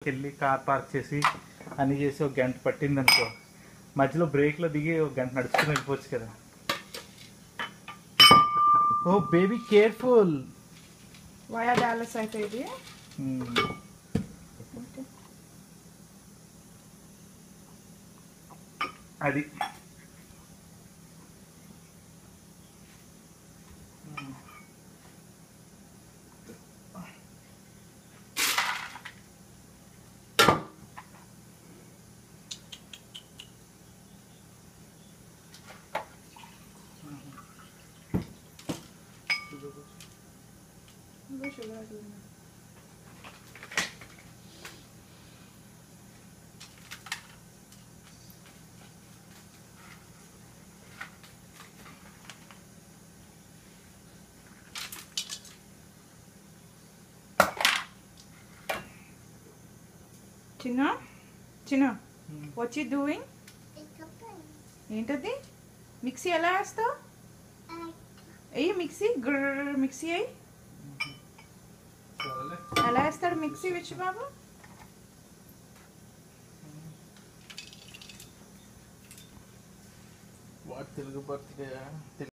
వెళ్ళి car park చేసి అన్నీ చేసి ఒక గంట పట్టింది అనుకో, మధ్యలో బ్రేక్లో దిగి ఒక గంట నడుచుకుని వెళ్ళిపోవచ్చు కదా. ఓ బేబీ కేర్ఫుల్. వయా డాలస్ అయితే ఇది అది చిన్న చిన్న వచ్చి డూయింగ్ ఏంటది? మిక్సీ ఎలా వేస్తావు? అయ్యి మిక్సీ మిక్సీ అయ్యి ఎలా వేస్తాడు మిక్సీ విచ్చు బాబు? వాడు తెలుగు బర్త్డే